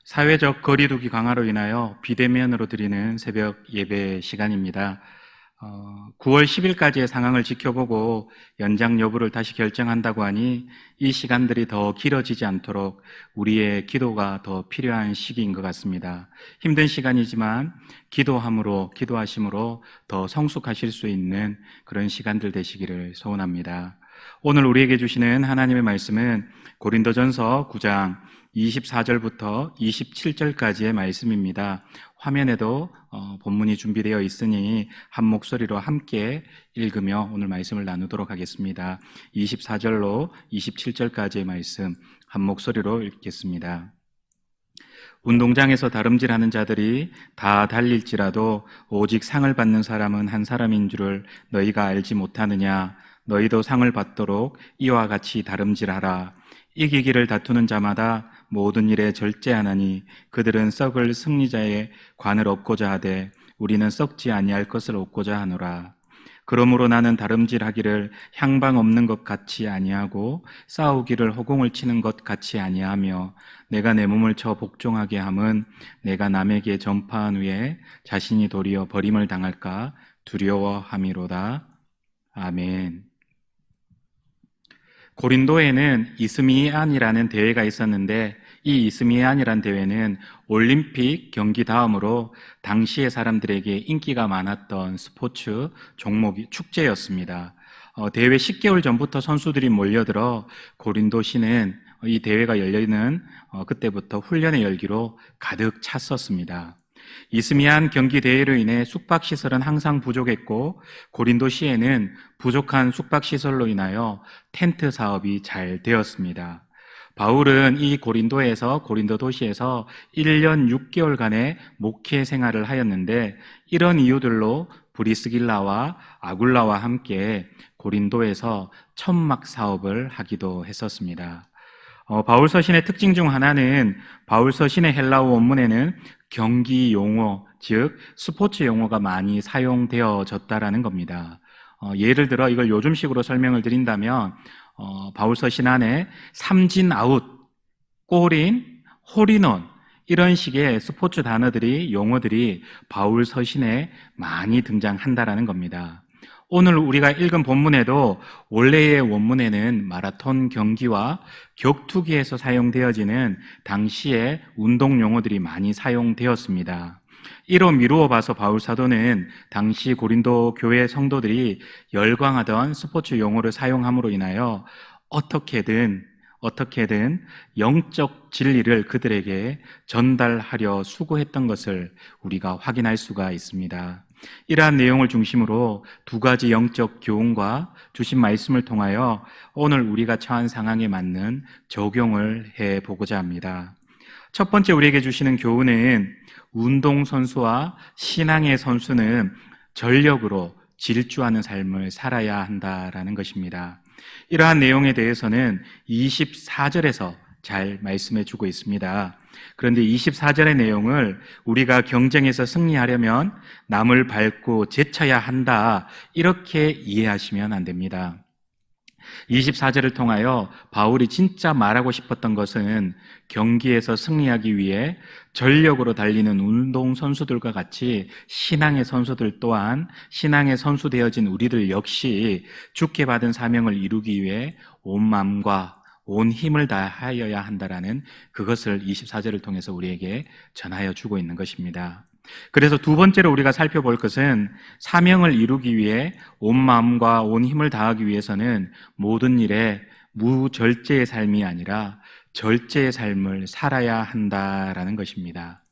사회적 거리두기 강화로 인하여 비대면으로 드리는 새벽 예배 시간입니다. 9월 10일까지의 상황을 지켜보고 연장 여부를 다시 결정한다고 하니 이 시간들이 더 길어지지 않도록 우리의 기도가 더 필요한 시기인 것 같습니다. 힘든 시간이지만 기도하심으로 더 성숙하실 수 있는 그런 시간들 되시기를 소원합니다. 오늘 우리에게 주시는 하나님의 말씀은 고린도전서 9장 24절부터 27절까지의 말씀입니다. 화면에도 본문이 준비되어 있으니 한 목소리로 함께 읽으며 오늘 말씀을 나누도록 하겠습니다. 24절로 27절까지의 말씀 한 목소리로 읽겠습니다. 운동장에서 다름질하는 자들이 다 달릴지라도 오직 상을 받는 사람은 한 사람인 줄을 너희가 알지 못하느냐? 너희도 상을 받도록 이와 같이 다름질하라. 이기기를 다투는 자마다 모든 일에 절제하나니 그들은 썩을 승리자의 관을 얻고자 하되 우리는 썩지 아니할 것을 얻고자 하노라. 그러므로 나는 다름질하기를 향방 없는 것 같이 아니하고 싸우기를 허공을 치는 것 같이 아니하며 내가 내 몸을 쳐 복종하게 함은 내가 남에게 전파한 후에 자신이 도리어 버림을 당할까 두려워함이로다. 아멘. 고린도에는 이스미안이라는 대회가 있었는데 이 이스미안이라는 대회는 올림픽 경기 다음으로 당시의 사람들에게 인기가 많았던 스포츠 종목이 축제였습니다. 대회 10개월 전부터 선수들이 몰려들어 고린도시는 이 대회가 열리는 그때부터 훈련의 열기로 가득 찼었습니다. 이스미안 경기 대회로 인해 숙박시설은 항상 부족했고 고린도시에는 부족한 숙박시설로 인하여 텐트 사업이 잘 되었습니다. 바울은 이 고린도 도시에서 1년 6개월간의 목회 생활을 하였는데 이런 이유들로 브리스길라와 아굴라와 함께 고린도에서 천막 사업을 하기도 했었습니다. 바울 서신의 특징 중 하나는 바울 서신의 헬라어 원문에는 경기 용어, 즉 스포츠 용어가 많이 사용되어졌다라는 겁니다. 예를 들어 이걸 요즘식으로 설명을 드린다면 바울 서신 안에 삼진 아웃, 골인, 홀인원 이런 식의 스포츠 단어들이 용어들이 바울 서신에 많이 등장한다라는 겁니다. 오늘 우리가 읽은 본문에도 원래의 원문에는 마라톤 경기와 격투기에서 사용되어지는 당시의 운동 용어들이 많이 사용되었습니다. 이로 미루어 봐서 바울 사도는 당시 고린도 교회 성도들이 열광하던 스포츠 용어를 사용함으로 인하여 어떻게든 영적 진리를 그들에게 전달하려 수고했던 것을 우리가 확인할 수가 있습니다. 이러한 내용을 중심으로 두 가지 영적 교훈과 주신 말씀을 통하여 오늘 우리가 처한 상황에 맞는 적용을 해보고자 합니다. 첫 번째 우리에게 주시는 교훈은 운동선수와 신앙의 선수는 전력으로 질주하는 삶을 살아야 한다라는 것입니다. 이러한 내용에 대해서는 24절에서 잘 말씀해 주고 있습니다. 그런데 24절의 내용을 우리가 경쟁에서 승리하려면 남을 밟고 제쳐야 한다 이렇게 이해하시면 안 됩니다. 24절을 통하여 바울이 진짜 말하고 싶었던 것은 경기에서 승리하기 위해 전력으로 달리는 운동선수들과 같이 신앙의 선수들 또한 신앙의 선수 되어진 우리들 역시 주께 받은 사명을 이루기 위해 온 마음과 온 힘을 다하여야 한다라는 그것을 24절을 통해서 우리에게 전하여 주고 있는 것입니다. 그래서 두 번째로 우리가 살펴볼 것은 사명을 이루기 위해 온 마음과 온 힘을 다하기 위해서는 모든 일에 무절제의 삶이 아니라 절제의 삶을 살아야 한다라는 것입니다.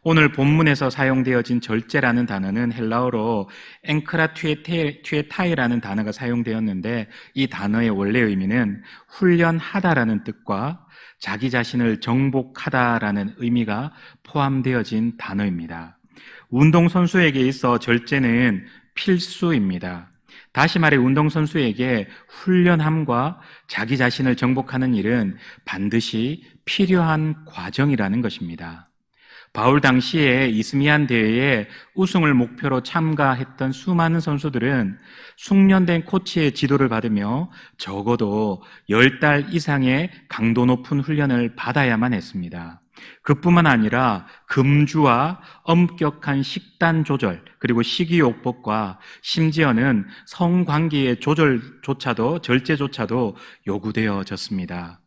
오늘 본문에서 사용되어진 절제라는 단어는 헬라어로 엔크라투에타이라는 단어가 사용되었는데 이 단어의 원래 의미는 훈련하다라는 뜻과 자기 자신을 정복하다라는 의미가 포함되어진 단어입니다. 운동선수에게 있어 절제는 필수입니다. 다시 말해 운동선수에게 훈련함과 자기 자신을 정복하는 일은 반드시 필요한 과정이라는 것입니다. 바울 당시에 이스미안 대회에 우승을 목표로 참가했던 수많은 선수들은 숙련된 코치의 지도를 받으며 적어도 10달 이상의 강도 높은 훈련을 받아야만 했습니다. 그뿐만 아니라 금주와 엄격한 식단 조절, 그리고 식이요법과 심지어는 성관계의 조절조차도, 절제조차도 요구되어졌습니다.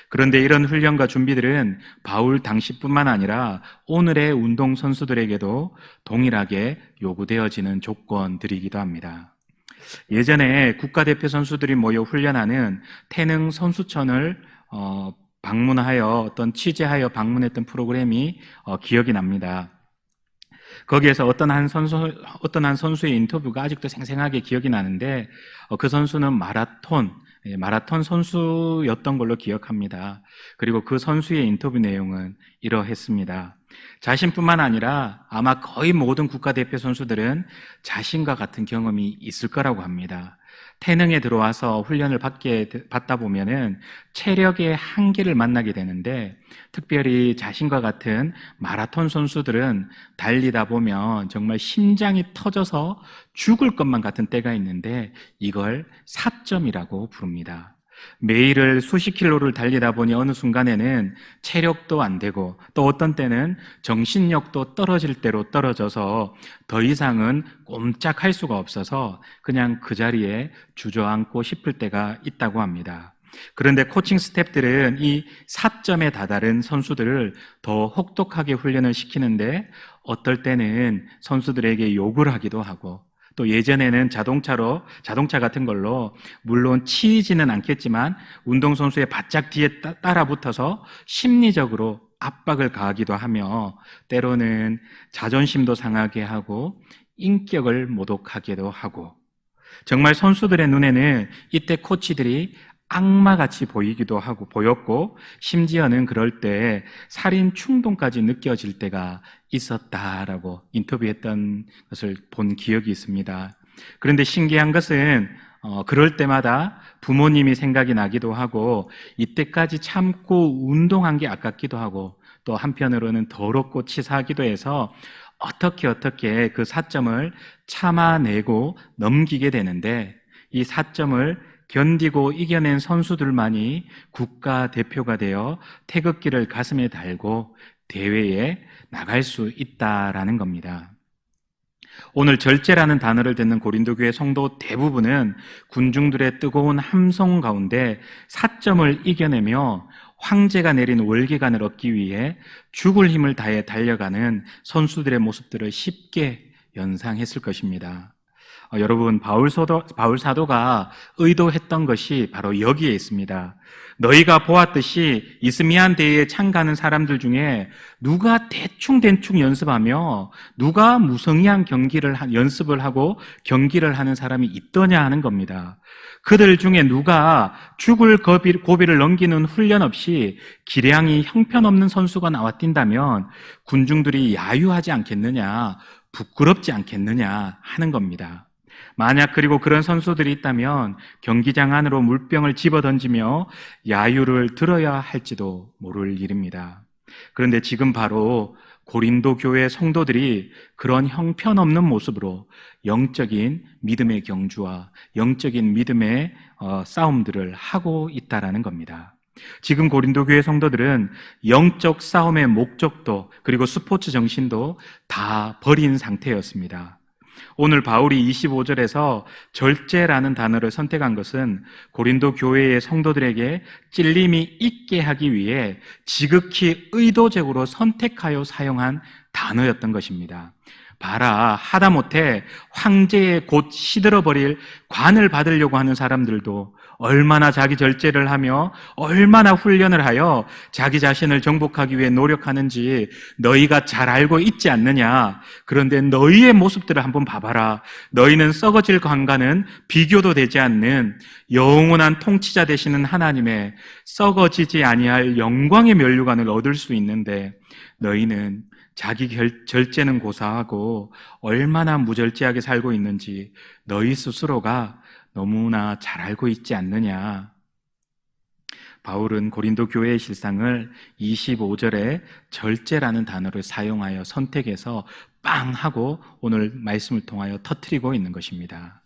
그런데 이런 훈련과 준비들은 바울 당시뿐만 아니라 오늘의 운동선수들에게도 동일하게 요구되어지는 조건들이기도 합니다. 예전에 국가대표 선수들이 모여 훈련하는 태능 선수촌을 방문하여 취재하여 방문했던 프로그램이 기억이 납니다. 거기에서 어떤 한 선수의 인터뷰가 아직도 생생하게 기억이 나는데 그 선수는 마라톤 선수였던 걸로 기억합니다. 그리고 그 선수의 인터뷰 내용은 이러했습니다. 자신뿐만 아니라 아마 거의 모든 국가대표 선수들은 자신과 같은 경험이 있을 거라고 합니다. 태능에 들어와서 훈련을 받다 보면은 체력의 한계를 만나게 되는데, 특별히 자신과 같은 마라톤 선수들은 달리다 보면 정말 심장이 터져서 죽을 것만 같은 때가 있는데 이걸 사점이라고 부릅니다. 매일을 수십 킬로를 달리다 보니 어느 순간에는 체력도 안 되고 또 어떤 때는 정신력도 떨어질 대로 떨어져서 더 이상은 꼼짝할 수가 없어서 그냥 그 자리에 주저앉고 싶을 때가 있다고 합니다. 그런데 코칭 스태프들은 이 4점에 다다른 선수들을 더 혹독하게 훈련을 시키는데 어떨 때는 선수들에게 욕을 하기도 하고, 또 예전에는 자동차 같은 걸로 물론 치이지는 않겠지만 운동선수의 바짝 뒤에 따라 붙어서 심리적으로 압박을 가하기도 하며 때로는 자존심도 상하게 하고 인격을 모독하기도 하고, 정말 선수들의 눈에는 이때 코치들이 악마같이 보였고 심지어는 그럴 때 살인 충동까지 느껴질 때가 있었다라고 인터뷰했던 것을 본 기억이 있습니다. 그런데 신기한 것은 그럴 때마다 부모님이 생각이 나기도 하고 이때까지 참고 운동한 게 아깝기도 하고 또 한편으로는 더럽고 치사하기도 해서 어떻게 그 4점을 참아내고 넘기게 되는데, 이 4점을 견디고 이겨낸 선수들만이 국가대표가 되어 태극기를 가슴에 달고 대회에 나갈 수 있다라는 겁니다. 오늘 절제라는 단어를 듣는 고린도 교회 성도 대부분은 군중들의 뜨거운 함성 가운데 4점을 이겨내며 황제가 내린 월계관을 얻기 위해 죽을 힘을 다해 달려가는 선수들의 모습들을 쉽게 연상했을 것입니다. 여러분, 바울 사도가 의도했던 것이 바로 여기에 있습니다. 너희가 보았듯이 이스미안 대회에 참가하는 사람들 중에 누가 대충 연습하며 누가 무성의한 연습을 하고 경기를 하는 사람이 있더냐 하는 겁니다. 그들 중에 누가 죽을 고비를 넘기는 훈련 없이 기량이 형편없는 선수가 나와 뛴다면 군중들이 야유하지 않겠느냐, 부끄럽지 않겠느냐 하는 겁니다. 만약 그리고 그런 선수들이 있다면 경기장 안으로 물병을 집어던지며 야유를 들어야 할지도 모를 일입니다. 그런데 지금 바로 고린도 교회 성도들이 그런 형편없는 모습으로 영적인 믿음의 경주와 영적인 믿음의 싸움들을 하고 있다라는 겁니다. 지금 고린도 교회 성도들은 영적 싸움의 목적도 그리고 스포츠 정신도 다 버린 상태였습니다. 오늘 바울이 25절에서 절제라는 단어를 선택한 것은 고린도 교회의 성도들에게 찔림이 있게 하기 위해 지극히 의도적으로 선택하여 사용한 단어였던 것입니다. 봐라, 하다못해 황제의 곧 시들어버릴 관을 받으려고 하는 사람들도 얼마나 자기 절제를 하며 얼마나 훈련을 하여 자기 자신을 정복하기 위해 노력하는지 너희가 잘 알고 있지 않느냐. 그런데 너희의 모습들을 한번 봐봐라. 너희는 썩어질 관과는 비교도 되지 않는 영원한 통치자 되시는 하나님의 썩어지지 아니할 영광의 면류관을 얻을 수 있는데 너희는 자기 절제는 고사하고 얼마나 무절제하게 살고 있는지 너희 스스로가 너무나 잘 알고 있지 않느냐. 바울은 고린도 교회의 실상을 25절에 절제라는 단어를 사용하여 선택해서 빵 하고 오늘 말씀을 통하여 터뜨리고 있는 것입니다.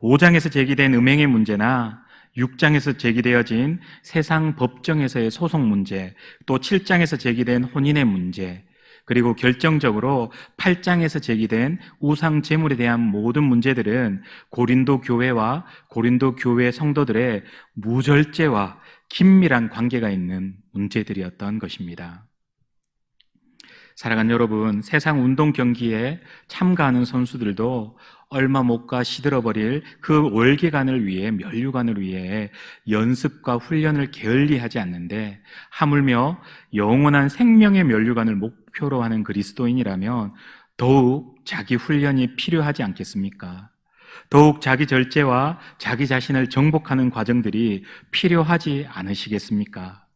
5장에서 제기된 음행의 문제나 6장에서 제기되어진 세상 법정에서의 소송 문제, 또 7장에서 제기된 혼인의 문제, 그리고 결정적으로 8장에서 제기된 우상 제물에 대한 모든 문제들은 고린도 교회와 고린도 교회 성도들의 무절제와 긴밀한 관계가 있는 문제들이었던 것입니다. 사랑하는 여러분, 세상 운동 경기에 참가하는 선수들도 얼마 못 가 시들어버릴 그 월계관을 위해, 면류관을 위해 연습과 훈련을 게을리하지 않는데, 하물며 영원한 생명의 면류관을 목표로 하는 그리스도인이라면 더욱 자기 훈련이 필요하지 않겠습니까? 더욱 자기 절제와 자기 자신을 정복하는 과정들이 필요하지 않으시겠습니까?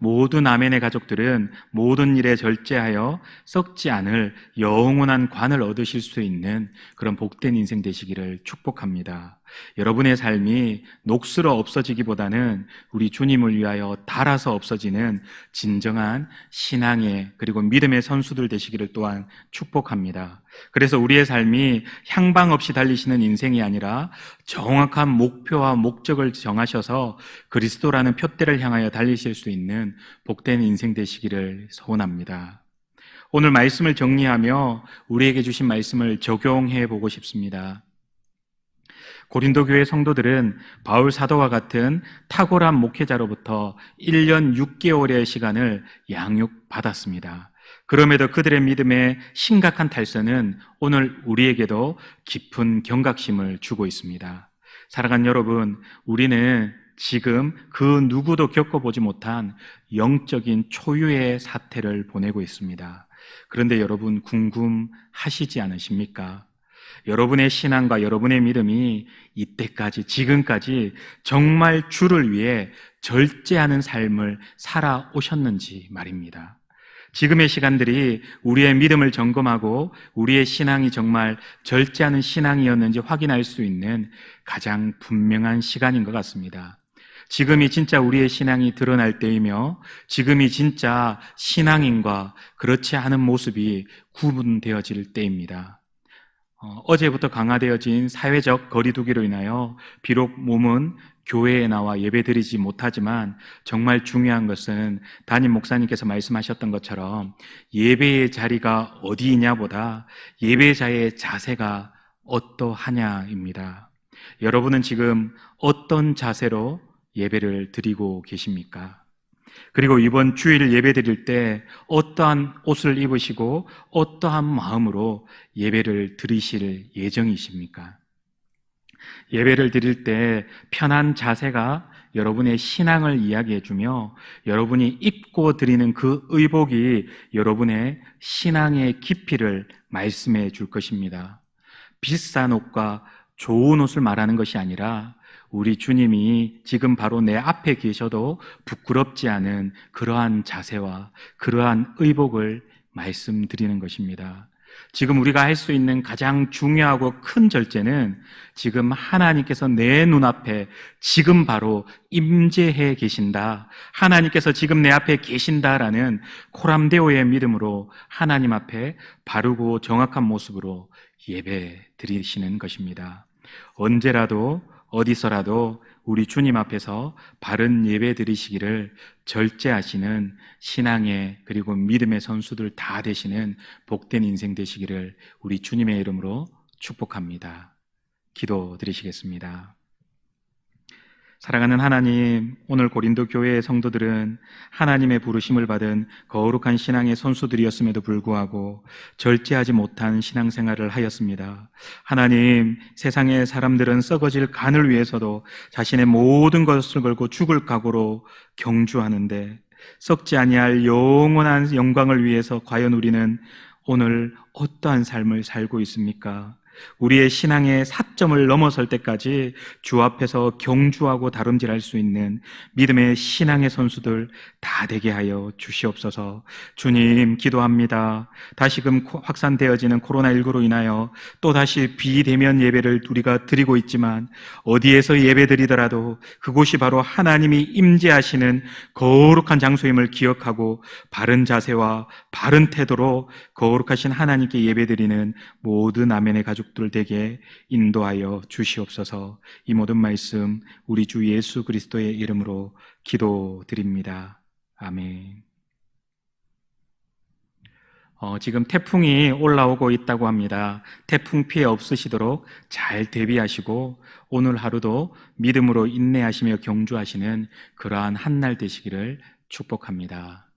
모든 아멘의 가족들은 모든 일에 절제하여 썩지 않을 영원한 관을 얻으실 수 있는 그런 복된 인생 되시기를 축복합니다. 여러분의 삶이 녹슬어 없어지기보다는 우리 주님을 위하여 닳아서 없어지는 진정한 신앙의 그리고 믿음의 선수들 되시기를 또한 축복합니다. 그래서 우리의 삶이 향방 없이 달리시는 인생이 아니라 정확한 목표와 목적을 정하셔서 그리스도라는 표대를 향하여 달리실 수 있는 복된 인생 되시기를 소원합니다. 오늘 말씀을 정리하며 우리에게 주신 말씀을 적용해 보고 싶습니다. 고린도 교회 성도들은 바울 사도와 같은 탁월한 목회자로부터 1년 6개월의 시간을 양육받았습니다. 그럼에도 그들의 믿음의 심각한 탈선은 오늘 우리에게도 깊은 경각심을 주고 있습니다. 사랑하는 여러분, 우리는 지금 그 누구도 겪어보지 못한 영적인 초유의 사태를 보내고 있습니다. 그런데 여러분, 궁금하시지 않으십니까? 여러분의 신앙과 여러분의 믿음이 이때까지, 지금까지 정말 주를 위해 절제하는 삶을 살아오셨는지 말입니다. 지금의 시간들이 우리의 믿음을 점검하고 우리의 신앙이 정말 절제하는 신앙이었는지 확인할 수 있는 가장 분명한 시간인 것 같습니다. 지금이 진짜 우리의 신앙이 드러날 때이며 지금이 진짜 신앙인과 그렇지 않은 모습이 구분되어질 때입니다. 어제부터 강화되어진 사회적 거리두기로 인하여 비록 몸은 교회에 나와 예배드리지 못하지만 정말 중요한 것은 담임 목사님께서 말씀하셨던 것처럼 예배의 자리가 어디이냐보다 예배자의 자세가 어떠하냐입니다. 여러분은 지금 어떤 자세로 예배를 드리고 계십니까? 그리고 이번 주일 예배 드릴 때 어떠한 옷을 입으시고 어떠한 마음으로 예배를 드리실 예정이십니까? 예배를 드릴 때 편한 자세가 여러분의 신앙을 이야기해주며 여러분이 입고 드리는 그 의복이 여러분의 신앙의 깊이를 말씀해 줄 것입니다. 비싼 옷과 좋은 옷을 말하는 것이 아니라 우리 주님이 지금 바로 내 앞에 계셔도 부끄럽지 않은 그러한 자세와 그러한 의복을 말씀드리는 것입니다. 지금 우리가 할 수 있는 가장 중요하고 큰 절제는 지금 하나님께서 내 눈앞에 지금 바로 임재해 계신다, 하나님께서 지금 내 앞에 계신다라는 코람데오의 믿음으로 하나님 앞에 바르고 정확한 모습으로 예배 드리시는 것입니다. 언제라도 어디서라도 우리 주님 앞에서 바른 예배 드리시기를 절제하시는 신앙의 그리고 믿음의 선수들 다 되시는 복된 인생 되시기를 우리 주님의 이름으로 축복합니다. 기도 드리시겠습니다. 사랑하는 하나님, 오늘 고린도 교회의 성도들은 하나님의 부르심을 받은 거룩한 신앙의 선수들이었음에도 불구하고 절제하지 못한 신앙생활을 하였습니다. 하나님, 세상의 사람들은 썩어질 간을 위해서도 자신의 모든 것을 걸고 죽을 각오로 경주하는데 썩지 아니할 영원한 영광을 위해서 과연 우리는 오늘 어떠한 삶을 살고 있습니까? 우리의 신앙의 사점을 넘어설 때까지 주 앞에서 경주하고 다름질할 수 있는 믿음의 신앙의 선수들 다 되게 하여 주시옵소서. 주님, 기도합니다. 다시금 확산되어지는 코로나19로 인하여 또다시 비대면 예배를 우리가 드리고 있지만 어디에서 예배 드리더라도 그곳이 바로 하나님이 임재하시는 거룩한 장소임을 기억하고 바른 자세와 바른 태도로 거룩하신 하나님께 예배 드리는 모든 아멘의 가족 가족들 되게 인도하여 주시옵소서. 이 모든 말씀 우리 주 예수 그리스도의 이름으로 기도드립니다. 아멘. 지금 태풍이 올라오고 있다고 합니다. 태풍 피해 없으시도록 잘 대비하시고 오늘 하루도 믿음으로 인내하시며 경주하시는 그러한 한날 되시기를 축복합니다.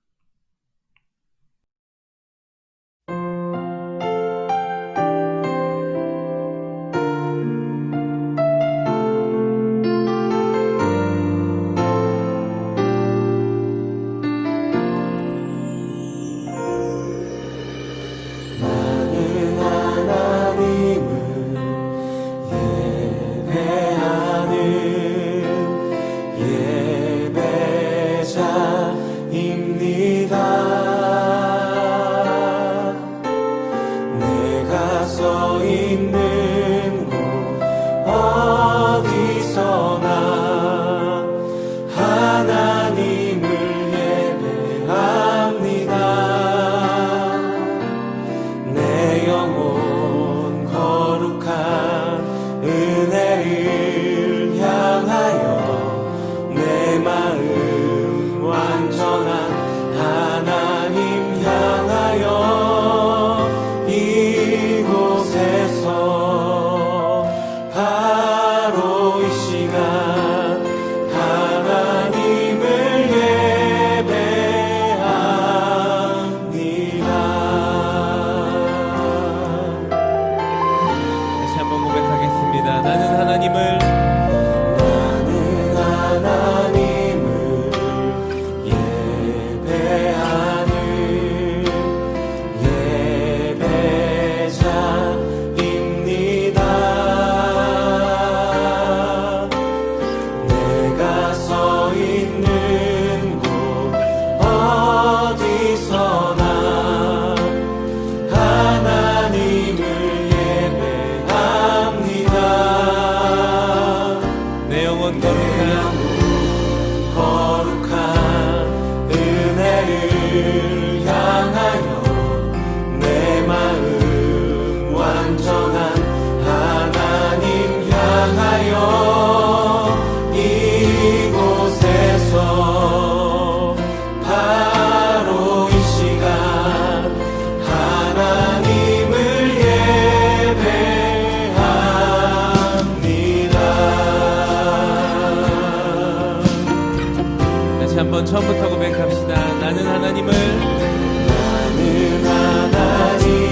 처음부터 고백합시다. 나는 하나님을 나는 하나님